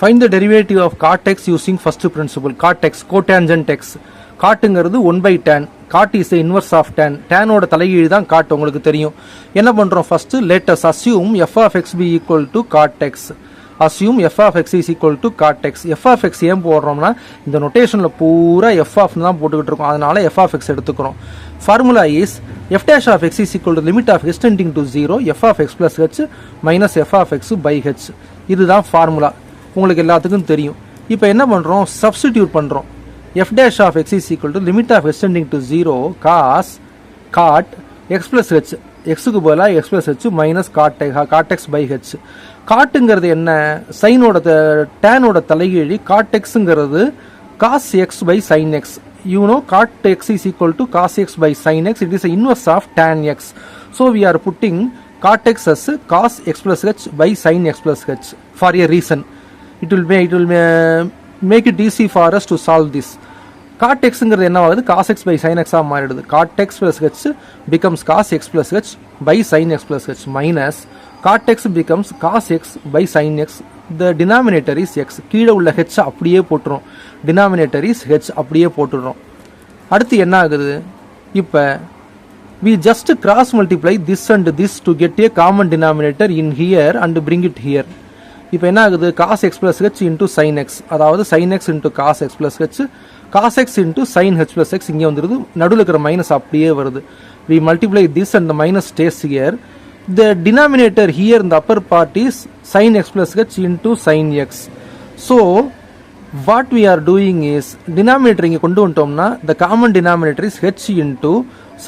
Find the derivative of cot x using first principle. Cot x, cotangent x. காட்டுங்கிறது 1 by tan. Cot is the inverse of tan. Tan ஓட தலைகீழ் தான் cot உங்களுக்கு தெரியும். என்ன பண்றோம் first? Let us assume f of x be equal to cot x. Assume f of x is equal to cot x. f of x ஏன் போடுறோம்னா இந்த நோட்டேஷன்ல பூரா f of தான் போட்டுக்கிட்டு இருக்கோம். அதனால f of x எடுத்துக்கிறோம். Formula is f dash of x is equal to limit of x tending to 0 f of x plus h minus f of x by h. இதுதான் formula. உங்களுக்கு எல்லாத்துக்கும் தெரியும். இப்போ என்ன பண்றோம்? சப்ஸ்டிடியூட் பண்றோம். f dash of x is equal to limit of x tending to 0 cos cot x plus h. x க்கு பதிலா x plus h minus cot x by h. காட்டுங்கிறது என்ன? சைனோட tan ஓட தலைகீழி cot xங்கிறது cos x by sin x. You know cot x is equal to cos x by sin x. It is the inverse of tan x. So we are putting cot x as cos x plus h by sin x plus h for a reason. It will make it easy for us to solve this. Cot x ங்கிறது என்ன ஆகுது? cos x by sin x ஆ மாறிடுது. Cot x plus h becomes cos x plus h by sin x plus h minus cot x becomes cos x by sin x. The denominator is x. கீழே உள்ள h அப்படியே போட்டுறோம். Denominator is h அப்படியே போட்டுறோம். அடுத்து என்ன ஆகுது? இப்போ we just cross multiply this and this to get a common denominator in here and bring it here. இப்போ என்ன ஆகுது? cos x plus h into sin x, அதாவது sin x into cos x plus h, cos x into sin h plus x இங்கே வந்துருது. நடுவில் இருக்கிற minus அப்படியே வருது. We multiply this and the minus stays here. The denominator here in the upper part is sin x plus h into sin x. So what we are doing is denominator இங்கே கொண்டு வந்துட்டோம்னா the common denominator is h into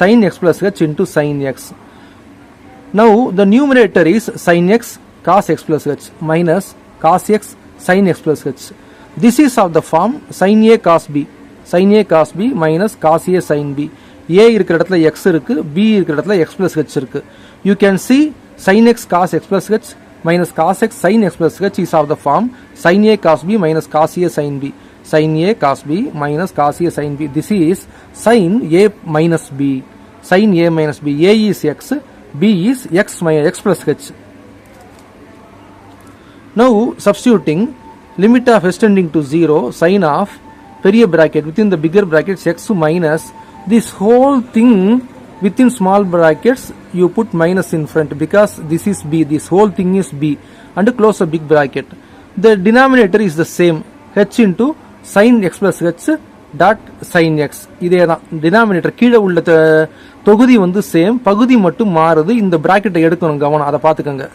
sin x plus h into sin x. Now the numerator is sin x cos x plus h minus cos x sin x plus h. This is of the form sin a cos b. Sin a cos b minus cos a sin b. A இருக்கிற இடத்துல x இருக்கு, b இருக்கிற இடத்துல x plus h இருக்கு. You can see sin x cos x plus h minus cos x sin x plus h is of the form sin a cos b minus cos a sin b. Sin a cos b minus cos a sin b. This is sin a minus b. Sin a minus b. A is x, b is x minus x plus h. Now substituting limit of s tending to 0 sin of பெரிய bracket within the bigger brackets x minus this whole thing within small brackets you put minus in front because this is b, this whole thing is b, and close a big bracket. The denominator is the same, h into sin x plus h dot sin x. இதே தான் denominator. கீழே உள்ள தொகுதி வந்து same, பகுதி மட்டும் மாறுது. இந்த bracket எடுக்கணும், கவனம், அதை பார்த்துக்கங்க.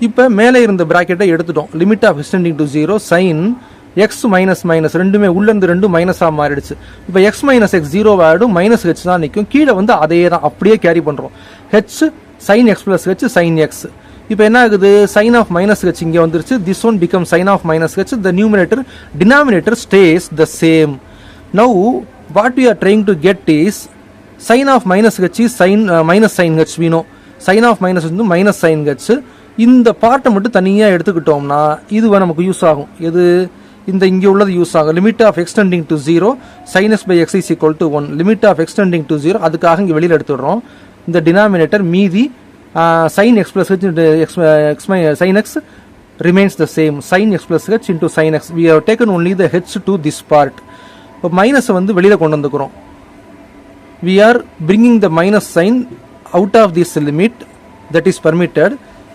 இப்போ மேலே இருந்த bracket எடுத்துட்டோம். limit of s tending to 0 sin x minus minus ரெண்டுமே உள்ள இருந்து ரெண்டும் மைனஸா மாறிடுச்சு. இப்போ x minus x 0 ஆயிடும், மைனஸ் h தான் நிற்கும். கீழே வந்து அதே தான் அப்படியே கேரி பண்றோம். h sin x plus h sin x. இப்போ என்ன ஆகுது? sin of minus h இங்கே வந்துருச்சு. This one becomes sin of minus h. The numerator denominator stays the same. Now what we are trying to get is sin of minus h is sin minus sin h. We know sin of minus வந்து minus sin h. இந்த பார்ட்டை மட்டும் தனியாக எடுத்துக்கிட்டோம்னா இது நமக்கு use ஆகும். எது? இந்த இங்கே உள்ளது யூஸ் ஆகும். Limit of x tending to 0 sin x by x is equal to 1. Limit of x tending to 0 அதுக்காக இங்கே வெளியில் எடுத்துடுறோம். இந்த டினாமினேட்டர் மீதி sin x plus h into sin x remains the same. Sin x plus h into sin x. We have taken only the h to this part. இப்போ மைனஸை வந்து வெளியில் கொண்டு வந்துக்கிறோம். We are bringing the minus sign out of this limit that is permitted.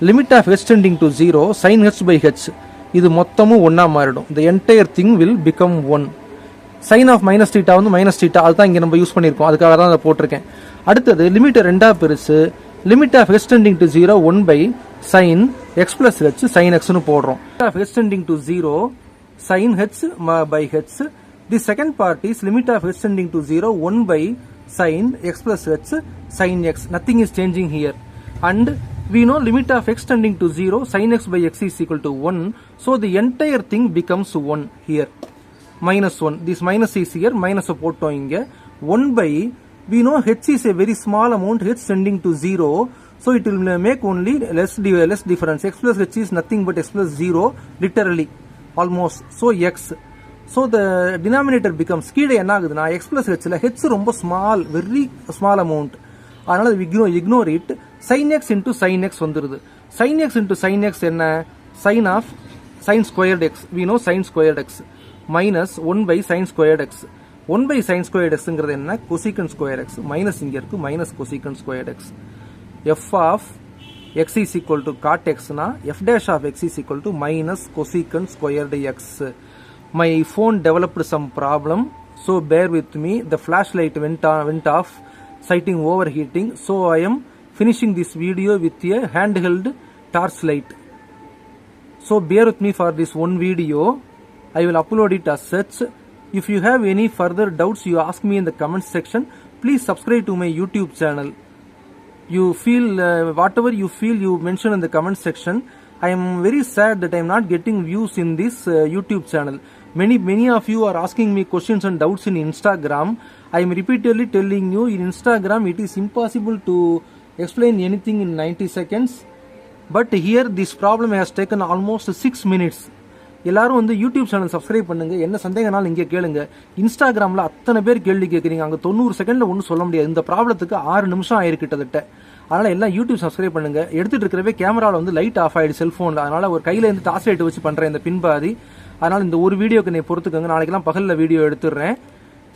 Limit of h tending to 0 sin h by h. இது மொத்தமும் ஒன்றா மாறிடும். The entire thing will become 1. Sin of minus theta வந்து minus theta, அதுதான் இங்கே நம்ம use பண்ணியிருக்கோம். அதுக்காக தான் அதை போட்டிருக்கேன். அடுத்தது லிமிட்டை ரெண்டாக பிரிச்சு limit of h tending to 0 1 by sin x plus h sin x னு போடுறோம். Limit of h tending to 0 sin h by h. The second part is limit of h tending to 0 1 by sin x plus h sin x. Nothing is changing here. And we know limit of x tending to 0 sin x by x is equal to 1. So the entire thing becomes 1 here. Minus 1. This minus is here. Minus போட்டோம் இங்க. 1 by, we know h is a very small amount. H tending to 0. So it will make only less difference. X plus h is nothing but x plus 0. Literally. Almost. So x. So the denominator becomes, கீழே என்ன ஆகுதுன்னா x plus hல h ரொம்ப small. Very small amount. அதனால ignore it. Sin x into sin x வந்துருது. Sin x into sin x என்ன? Sin of sin squared x, we know sin squared x, minus 1 by sin squared x. 1 by sin squared x ங்கிறது என்ன? cosecant square x, minus இங்க இருக்கு, minus cosecant squared x. f of x is equal to cot x na, f dash of x is equal to minus cosecant squared x. My phone developed some problem, so bear with me. The flashlight went off, citing overheating, so I am finishing this video with a handheld torchlight. So bear with me for this one video. I will upload it as such. If you have any further doubts, you ask me in the comment section. Please subscribe to my YouTube channel. You feel whatever you feel, you mention in the comment section. I am very sad that I am not getting views in this YouTube channel. Many of you are asking me questions and doubts in Instagram. I am repeatedly telling you, in Instagram it is impossible to explain anything in 90 seconds. But here this problem has taken almost 6 minutes. எல்லாரும் வந்து YouTube channel subscribe பண்ணுங்க. என்ன சந்தேகம்னாலும் இங்கே கேளுங்க. இன்ஸ்டாகிராமில் அத்தனை பேர் கேள்வி கேட்குறீங்க, அங்கே 90 செகண்டில் ஒன்றும் சொல்ல முடியாது. இந்த ப்ராப்ளத்துக்கு 6 நிமிஷம் ஆயிருக்கிட்டதட்ட. அதனால் எல்லாம் யூடியூப் சப்ஸ்கிரைப் பண்ணுங்க. எடுத்துட்டு இருக்கிறவே கேமராவில் வந்து லைட் ஆஃப் ஆயிடுச்சு செல்ஃபோனில். அதனால் ஒரு கையில் இருந்து டார்ச் லைட் வச்சு பண்ணுறேன் இந்த பின்பாதி. அதனால் இந்த ஒரு வீடியோக்கு நீ பொறுத்துக்கோங்க. நாளைக்கெல்லாம் பகலில் வீடியோ எடுத்துடுறேன்.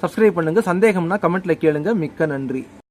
சப்ஸ்கிரைப் பண்ணுங்க. சந்தேகம்னா கமெண்ட்ல கேளுங்க. மிக்க நன்றி.